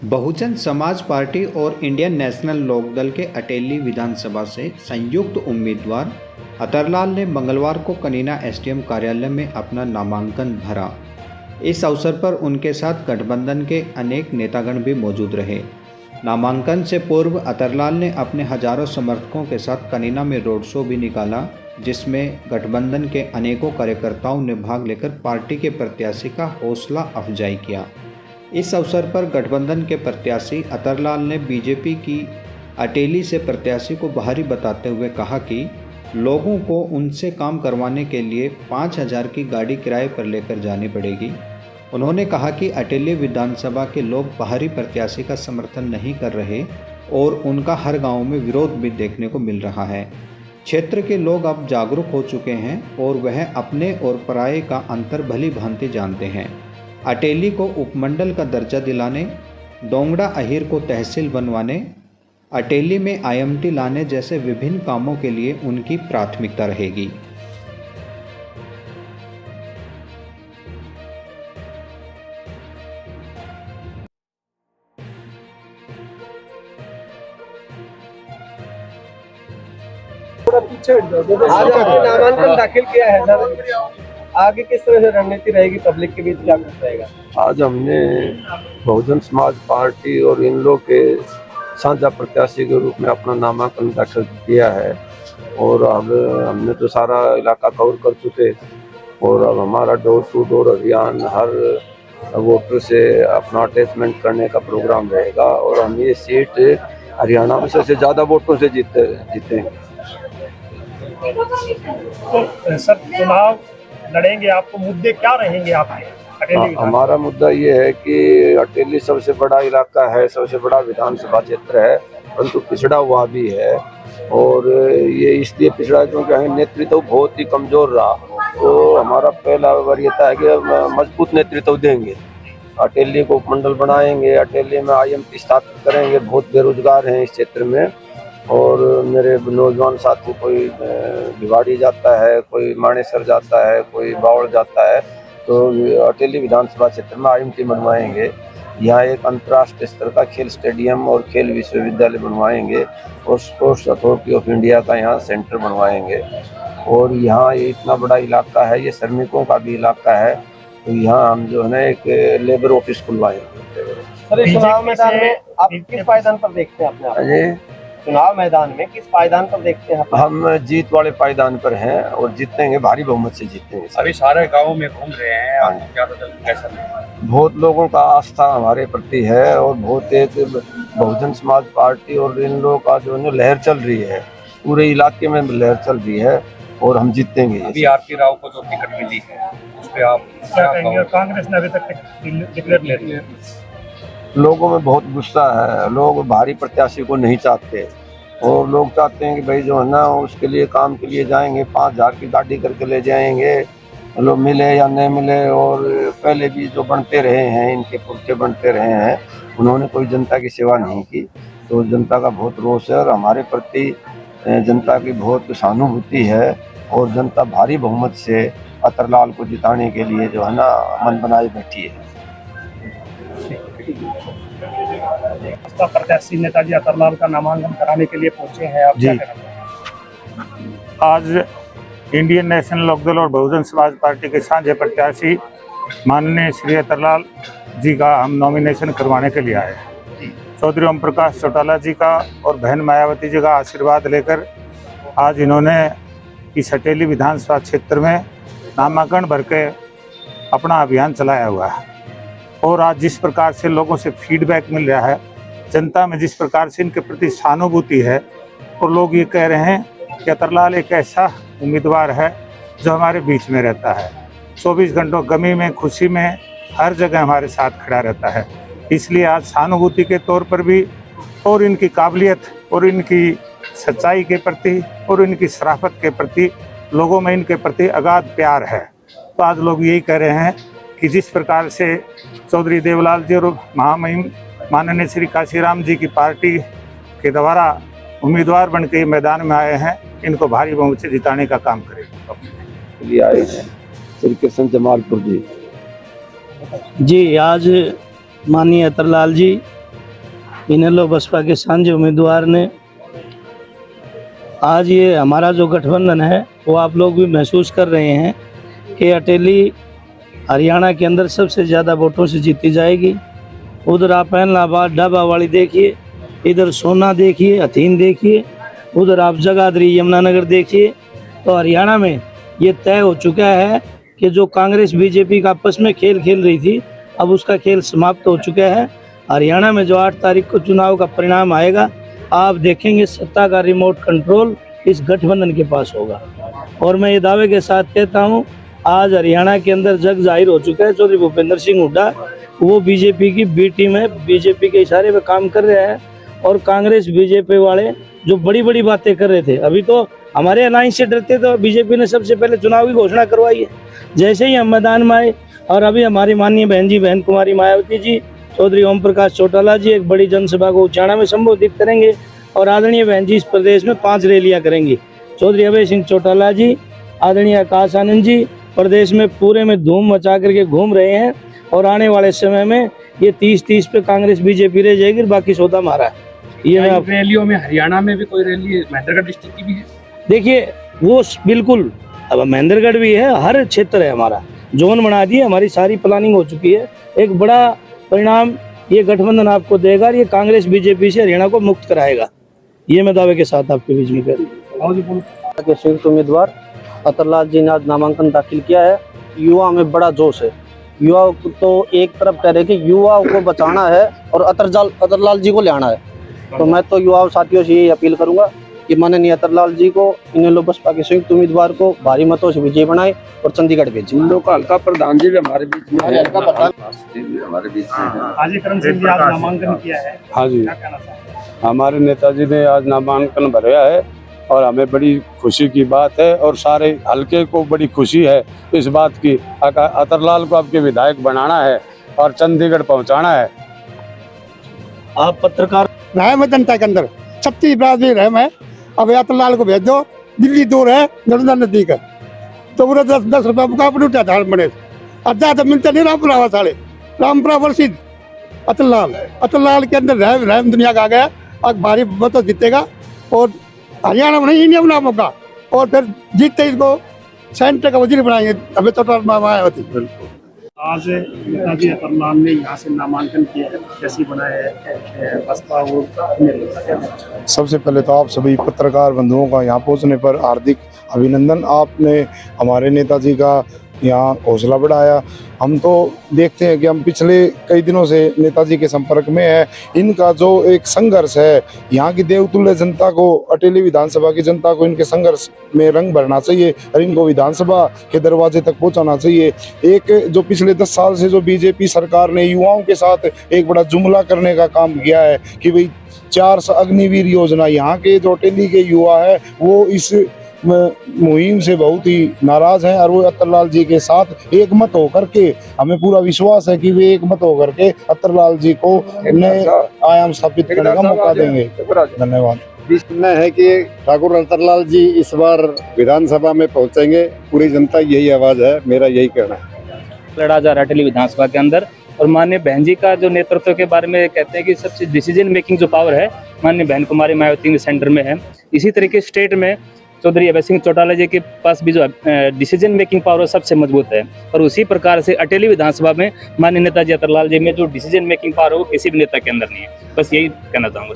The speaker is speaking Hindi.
बहुजन समाज पार्टी और इंडियन नेशनल लोकदल के अटेली विधानसभा से संयुक्त उम्मीदवार अतरलाल ने मंगलवार को कनीना एसडीएम कार्यालय में अपना नामांकन भरा। इस अवसर पर उनके साथ गठबंधन के अनेक नेतागण भी मौजूद रहे। नामांकन से पूर्व अतरलाल ने अपने हजारों समर्थकों के साथ कनीना में रोड शो भी निकाला, जिसमें गठबंधन के अनेकों कार्यकर्ताओं ने भाग लेकर पार्टी के प्रत्याशी का हौसला अफजाई किया। इस अवसर पर गठबंधन के प्रत्याशी अतरलाल ने बीजेपी की अटेली से प्रत्याशी को बाहरी बताते हुए कहा कि लोगों को उनसे काम करवाने के लिए 5,000 की गाड़ी किराए पर लेकर जानी पड़ेगी। उन्होंने कहा कि अटेली विधानसभा के लोग बाहरी प्रत्याशी का समर्थन नहीं कर रहे और उनका हर गांव में विरोध भी देखने को मिल रहा है। क्षेत्र के लोग अब जागरूक हो चुके हैं और वह अपने और पराये का अंतर भली भांति जानते हैं। अटेली को उपमंडल का दर्जा दिलाने, डोंगड़ा अहीर को तहसील बनवाने, अटेली में आईएमटी लाने जैसे विभिन्न कामों के लिए उनकी प्राथमिकता रहेगी। आज आपने नामांकन दाखिल किया है सर, आगे किस तरह से रणनीति रहेगी, पब्लिक के बीच क्या कुछ रहेगा? आज हमने बहुजन समाज पार्टी और इन लोग के साझा प्रत्याशी के रूप में अपना नामांकन दाखिल किया है और अब हमने तो सारा इलाका कवर कर चुके और अब हमारा डोर टू डोर अभियान हर वोटर से अपना अटैचमेंट करने का प्रोग्राम रहेगा और हम ये सीट हरियाणा में सबसे ज़्यादा वोटों से जीतेंगे। तो सर चुनाव लड़ेंगे, आपको मुद्दे क्या रहेंगे आपके? हमारा मुद्दा ये है कि अटेली सबसे बड़ा इलाका है, सबसे बड़ा विधानसभा क्षेत्र है, परंतु पिछड़ा हुआ भी है और ये इसलिए पिछड़ा क्योंकि नेतृत्व बहुत ही कमजोर रहा। तो हमारा पहला वरीयता है कि मजबूत नेतृत्व देंगे, अटेली को उपमंडल बनाएंगे, अटेली में आईएमटी स्थापित करेंगे। बहुत बेरोजगार हैं इस क्षेत्र में और मेरे नौजवान साथी कोई भिवाड़ी जाता है, कोई मानेसर जाता है, कोई बावड़ जाता है, तो अटेली विधानसभा क्षेत्र में आईएमटी बनवाएंगे। यहाँ एक अंतर्राष्ट्रीय स्तर का खेल स्टेडियम और खेल विश्वविद्यालय बनवाएंगे और स्पोर्ट्स अथॉरिटी ऑफ इंडिया का यहाँ सेंटर बनवाएंगे। और यहाँ ये इतना बड़ा इलाका है, ये श्रमिकों का भी इलाका है, तो यहाँ हम जो है ना एक लेबर ऑफिस खुलवाएंगे। सर इस चुनाव मैदान में आप किस पायदान पर देखते हैं अपने? चुनाव मैदान में किस पायदान पर देखते हैं? हम जीत वाले पायदान पर हैं और जीतेंगे, भारी बहुमत से जीतेंगे। अभी सारे गांवों में घूम रहे हैं, आपको क्या कैसा नहीं? बहुत लोगों का आस्था हमारे प्रति है और बहुत एक बहुजन समाज पार्टी और इन लोगों का जो है लहर चल रही है, पूरे इलाके में लहर चल रही है और हम जीतेंगे। अभी आरती राव को जो टिकट मिली है उस पे आप क्या कहेंगे? कांग्रेस ने अभी तक डिक्लेयर नहीं किया। लोगों में बहुत गुस्सा है, लोग भारी प्रत्याशी को नहीं चाहते और लोग चाहते हैं कि भाई जो है ना उसके लिए काम के लिए जाएंगे, 5,000 की गाड़ी करके ले जाएंगे, लोग मिले या नहीं मिले। और पहले भी जो बनते रहे हैं, इनके पुरखे बनते रहे हैं, उन्होंने कोई जनता की सेवा नहीं की, तो जनता का बहुत रोष है और हमारे प्रति जनता की बहुत सहानुभूति है और जनता भारी बहुमत से अतरलाल को जिताने के लिए जो है ना मन बनाए बैठी है। प्रत्याशी नेताजी अतरलाल का नामांकन कराने के लिए पहुंचे हैं आप क्या कहना? आज इंडियन नेशनल लोकदल और बहुजन समाज पार्टी के साझे प्रत्याशी माननीय श्री अतरलाल जी का हम नॉमिनेशन करवाने के लिए आए हैं। चौधरी ओम प्रकाश चौटाला जी का और बहन मायावती जी का आशीर्वाद लेकर आज इन्होंने इस अटेली विधानसभा क्षेत्र में नामांकन भर के अपना अभियान चलाया हुआ है और आज जिस प्रकार से लोगों से फीडबैक मिल रहा है, जनता में जिस प्रकार से इनके प्रति सहानुभूति है और लोग ये कह रहे हैं कि अतरलाल एक ऐसा उम्मीदवार है जो हमारे बीच में रहता है, 24 घंटों गमी में खुशी में हर जगह हमारे साथ खड़ा रहता है। इसलिए आज सहानुभूति के तौर पर भी और इनकी काबिलियत और इनकी सच्चाई के प्रति और इनकी शराफत के प्रति लोगों में इनके प्रति अगाध प्यार है। तो आज लोग यही कह रहे हैं कि जिस प्रकार से चौधरी देवलाल जी और महामहिम माननीय श्री काशीराम जी की पार्टी के द्वारा उम्मीदवार बन के मैदान में आए हैं, इनको भारी बहुमत से जिताने का काम करेंगे। आए हैं श्री कृष्ण जमालपुर जी। जी, आज माननीय अतरलाल जी इनेलो बसपा के सांझे उम्मीदवार ने आज ये हमारा जो गठबंधन है वो आप लोग भी महसूस कर रहे हैं कि अटेली हरियाणा के अंदर सबसे ज़्यादा वोटों से जीती जाएगी। उधर आप इलाहाबाद डाबावाड़ी देखिए, इधर सोना देखिए, हथीन देखिए, उधर आप जगाधरी यमुनानगर देखिए। तो हरियाणा में ये तय हो चुका है कि जो कांग्रेस बीजेपी का आपस में खेल खेल रही थी, अब उसका खेल समाप्त हो चुका है। हरियाणा में जो 8 तारीख को चुनाव का परिणाम आएगा, आप देखेंगे सत्ता का रिमोट कंट्रोल इस गठबंधन के पास होगा। और मैं ये दावे के साथ कहता हूँ, आज हरियाणा के अंदर जग जाहिर हो चुका है। चौधरी भूपेंद्र सिंह हुड्डा वो बीजेपी की बी टीम है, बीजेपी के इशारे पे काम कर रहे हैं। और कांग्रेस बीजेपी वाले जो बड़ी बड़ी बातें कर रहे थे, अभी तो हमारे अलायंस से डरते तो बीजेपी ने सबसे पहले चुनाव की घोषणा करवाई है। जैसे ही हम मैदान में आए और अभी हमारी माननीय बहन कुमारी मायावती जी, चौधरी ओम प्रकाश चौटाला जी एक बड़ी जनसभा को उचाणा में संबोधित करेंगे और आदरणीय बहन जी इस प्रदेश में 5 रैलियां करेंगी। चौधरी अभय सिंह चौटाला जी, आदरणीय आकाश आनंद जी प्रदेश में पूरे में धूम मचा करके घूम रहे हैं। और आने वाले समय में ये 30-30 पे कांग्रेस बीजेपी रह जाएगी, बाकी सौदा मारा है। ये मैं रैलियों में हरियाणा में भी कोई रैली महेंद्रगढ़ डिस्ट्रिक्ट की भी है? देखिए वो बिल्कुल, अब महेंद्रगढ़ भी है, हर क्षेत्र है हमारा, जोन बना दिए, हमारी सारी प्लानिंग हो चुकी है। एक बड़ा परिणाम ये गठबंधन आपको देगा, ये कांग्रेस बीजेपी से हरियाणा को मुक्त कराएगा। ये मैं दावे के साथ आपके बीच में कह रहा हूँ। संयुक्त उम्मीदवार अतरलाल जी ने आज नामांकन दाखिल किया है। युवा में बड़ा जोश है। युवाओं को तो एक तरफ कह रहे कि युवाओं को बचाना है और अतरलाल जी को ले आना है। तो मैं तो युवाओं साथियों से यही अपील करूंगा कि माननीय अतरलाल जी को, इनेलो बसपा के संयुक्त उम्मीदवार को भारी मतों से विजयी बनाए और चंडीगढ़ भेजे। उन लोग का हल्का प्रधान जी भी हमारे बीच में है, हमारे बीच में है। हाजी करम सिंह जी आज नामांकन किया है, हाँ जी, क्या कहना चाहते हैं? हमारे नेताजी ने आज नामांकन भरा है और हमें बड़ी खुशी की बात है और सारे हलके को बड़ी खुशी है इस बात की। अतरलाल को आपके विधायक बनाना है और चंडीगढ़ पहुंचाना है। आप पत्रकार रहम है जनता के अंदर, 36 ब्राज़ील रहम है। अब अतरलाल को भेज दो, दिल्ली दूर है, नर्मदा नजदीक है, तो पूरा 10 रुपया मुकाबले उठा धार बने और ज्यादा मिलता नहीं। रामपुरा साढ़े रामपुरा वर्षित अतरलाल के अंदर रहम दुनिया का आ गया। अब भारी मतों जीतेगा और हरियाणा में नहीं, इंडिया में नाम होगा और फिर जीतते इसको सेंटर का वजीर बनाएंगे। अभी तो मायावती। आज नेताजी अतरलाल ने यहाँ से नामांकन किया है, कैसी बनाया है बसपा और सबसे पहले तो आप सभी पत्रकार बंधुओं का यहाँ पहुँचने पर हार्दिक अभिनंदन। आपने हमारे नेताजी का यहाँ हौसला बढ़ाया। हम तो देखते हैं कि हम पिछले कई दिनों से नेताजी के संपर्क में है। इनका जो एक संघर्ष है, यहाँ की देवतुल्य जनता को, अटेली विधानसभा की जनता को इनके संघर्ष में रंग भरना चाहिए और इनको विधानसभा के दरवाजे तक पहुँचाना चाहिए। एक जो पिछले 10 साल से जो बीजेपी सरकार ने युवाओं के साथ एक बड़ा जुमला करने का काम किया है कि भाई 4 अग्निवीर योजना, यहाँ के जो अटेली के युवा है वो इस मुहिम से बहुत ही नाराज हैं और वो अतरलाल जी के साथ एक मत होकर के, हमें पूरा विश्वास है कि वे एक मत होकर के अतरलाल जी को नए आयाम स्थापित करने का मौका देंगे। धन्यवाद। में है कि ठाकुर अतरलाल जी इस बार विधानसभा में पहुंचेंगे, पूरी जनता यही आवाज है, मेरा यही कहना है। लड़ा जा रहा है अटेली विधानसभा के अंदर और माननीय बहन जी का जो नेतृत्व के बारे में कहते हैं कि सबसे डिसीजन मेकिंग जो पावर है माननीय बहन कुमारी मायावती के सेंटर में है। इसी तरीके स्टेट में चौधरी अभय सिंह चौटाला जी के पास भी जो डिसीजन मेकिंग पावर सबसे मजबूत है और उसी प्रकार से अटेली विधानसभा में माननीय नेताजी अतरलाल जी में जो डिसीजन मेकिंग पावर है वो किसी भी नेता के अंदर नहीं है। बस यही कहना चाहूँगा।